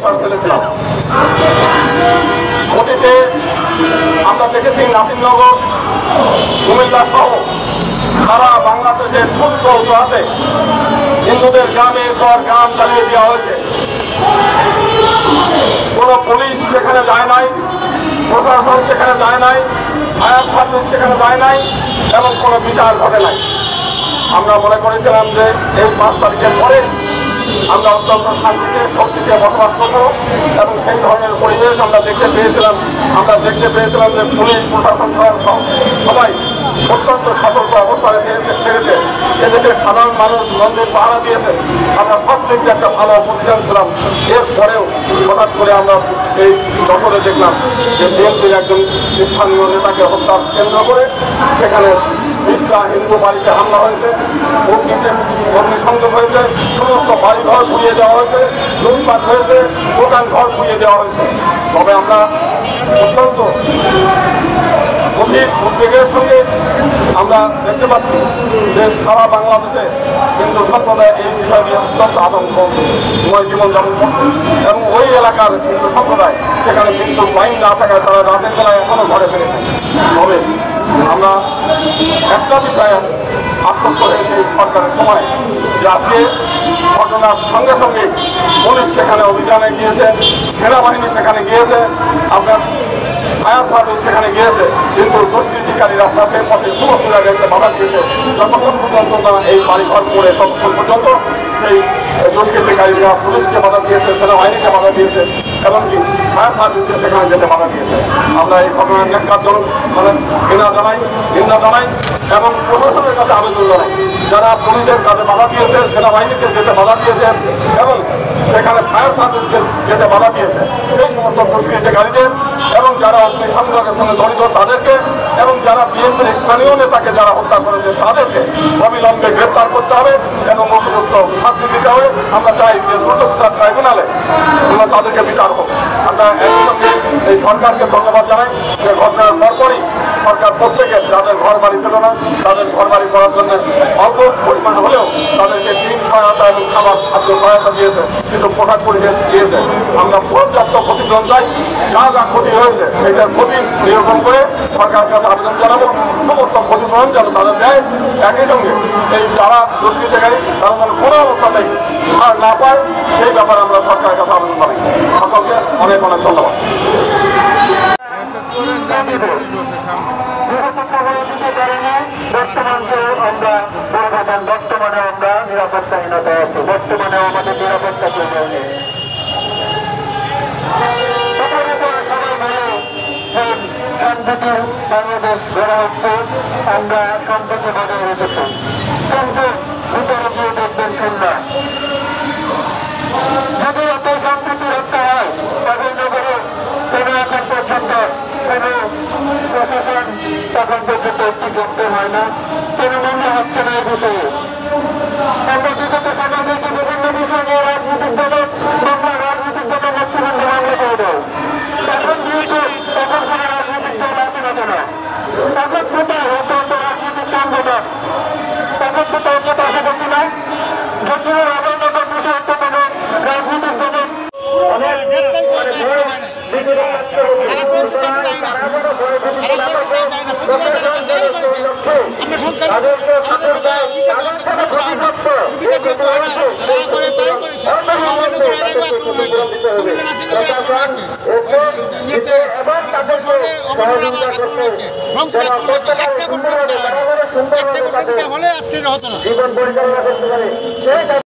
নিঃশ্বাস ফেলেছিলাম। অতীতে আমরা দেখেছি নাসিরনগর, কুমিল্লা সহ সারা বাংলাদেশের ক্ষুদ্র অঞ্চলে হিন্দুদের গ্রামের পর গ্রাম চালিয়ে দেওয়া হয়েছে। কোনো পুলিশ সেখানে যায় নাই, প্রশাসন সেখানে যায় নাই, আয়াত সার্ভিস সেখানে যায় নাই এবং কোনো বিচার ঘটে নাই। আমরা মনে করেছিলাম যে এই 5 তারিখের পরে আমরা অত্যন্ত শান্তিতে শক্তিতে বসবাস করবো এবং সেই ধরনের পরিবেশ আমরা দেখতে পেয়েছিলাম। যে পুলিশ প্রশাসন সবাই অত্যন্ত সতর্ক অবস্থায় ছেড়েছে। এদেশের সাধারণ মানুষ মন্দির পাহারা দিয়েছে। আমরা সব দিকে একটা ভালো পজিশন ছিলাম। এরপরেও হঠাৎ করে আমরা এই দশরে দেখলাম যে বিএনপির একজন স্থানীয় নেতাকে হত্যা কেন্দ্র করে সেখানে 20টা হিন্দু বাড়িতে হামলা হয়েছে, অগ্নিসংযোগ হয়েছে, সমস্ত বাড়িঘর পুড়িয়ে দেওয়া হয়েছে, লুটপাট হয়েছে, দোকান ঘর পুড়িয়ে দেওয়া হয়েছে। তবে আমরা অত্যন্ত গভীর উদ্বেগের সঙ্গে আমরা দেখতে পাচ্ছি যে সারা বাংলাদেশে হিন্দু সম্প্রদায় এই বিষয় নিয়ে অত্যন্ত আতঙ্কময় জীবনযাপন করছে এবং ওই এলাকার হিন্দু সম্প্রদায় সেখানে কিন্তু লাইন না থাকায় তারা রাতের বেলায় এখনও ঘরে ফেরে। তবে আমরা একটা বিষয়ে আশ্বস্ত হয়েছে সরকারের সময় যে আজকে ঘটনার সঙ্গে সঙ্গে পুলিশ সেখানে অভিযানে গিয়েছে, সেনাবাহিনী সেখানে গিয়েছে, আপনার ফায়ার সার্ভিস সেখানে গিয়েছে, কিন্তু দুষ্কৃতিকারীরা পথে সমস্ত জায়গায় বাধা দিয়েছে। যতক্ষণ পর্যন্ত না এই বাড়িঘর পড়ে ততক্ষণ পর্যন্ত সেই দুষ্কৃতিকারীরা পুলিশকে বাধা দিয়েছে, সেনাবাহিনীকে বাধা দিয়েছে, এমনকি ফায়ার সার্ভিসকে সেখানে যেতে বাধা দিয়েছে। আমরা এই ঘটনার ন্যাক্কারজনক নিন্দা জানাই এবং প্রশাসনের কাছে আবেদন জানাই যারা পুলিশের কাছে বাধা দিয়েছে, সেনাবাহিনীকে যেতে বাধা দিয়েছে এবং সেখানে ফায়ার সার্ভিসকে যেতে বাধা দিয়েছে সেই সমস্ত দুষ্কৃতিকারীদের এবং যারা অগ্নিসংযোগের সঙ্গে জড়িত তাদেরকে এবং যারা বিএনপির স্থানীয় নেতাকে যারা হত্যা করেছে তাদেরকে অবিলম্বে গ্রেপ্তার করতে হবে এবং উপযুক্ত শাস্তি দিতে হবে। আমরা চাই যে দ্রুত বিচার ট্রাইব্যুনালে আমরা তাদেরকে বিচার হোক। আমরা একই সঙ্গে এই সরকারকে ধন্যবাদ জানাই যে ঘটনার পরপরই সরকার প্রত্যেকের যাদের ঘর বাড়ি ছিল না তাদের ঘর বাড়ি করার জন্য অল্প পরিমাণ হলেও তাদেরকে ঋণ সহায়তা এবং খাবার খাদ্য সহায়তা দিয়েছে, কিন্তু পোশাক পরিষেবা দিয়েছে। আমরা পর্যাপ্ত ক্ষতিপূরণ চাই। যা যা ক্ষতি হয়েছে সেটার ক্ষতি নিরূপণ করে সরকারের কাছে আবেদন জানাবো সমস্ত ক্ষতিপূরণ যেন তাদের দেয়। একই সঙ্গে এই যারা দুষ্কৃতিকারী তারা যেন কোনো অবস্থাতেই আর না পায় সেই ব্যাপারে আমরা সরকারের কাছে আবেদন জানাই। সকলকে অনেক অনেক ধন্যবাদ। বর্তমানে আমরা নিরাপত্তাহীনতায় আছি। বর্তমানে আমাদের নিরাপত্তা প্রয়োজন নেই। শান্তিতে বাংলাদেশ গড়া হচ্ছে, আমরা সম্পর্কে বজায় রেখেছি, কিন্তু ভিতরে গিয়ে দেখবেন শুননা যদি এত সম্প্রীতি রক্ষা হয় তবে নগরে কোনো এখন পর্যন্ত কোনো প্রশাসন তখন পর্যন্ত একটি করতে হয় না, কোনো মামলা হচ্ছে না এই বিষয়ে। আমরা বিগত সময় থেকে বিভিন্ন বিষয় নিয়ে রাজনৈতিক দলের মুক্তিবন্ধু মামলা করে দেয়। এখন যেহেতু এখন কোনো রাজনৈতিক দল আছে না কেন, এখন কোথায় অত্যন্ত রাজনৈতিক সংগঠন, এখন কোথাও কোথাও সেটা না দেশের অবৈধ বিষয় তো কোনো রাজনৈতিক দলের হলে আজকে হতো না।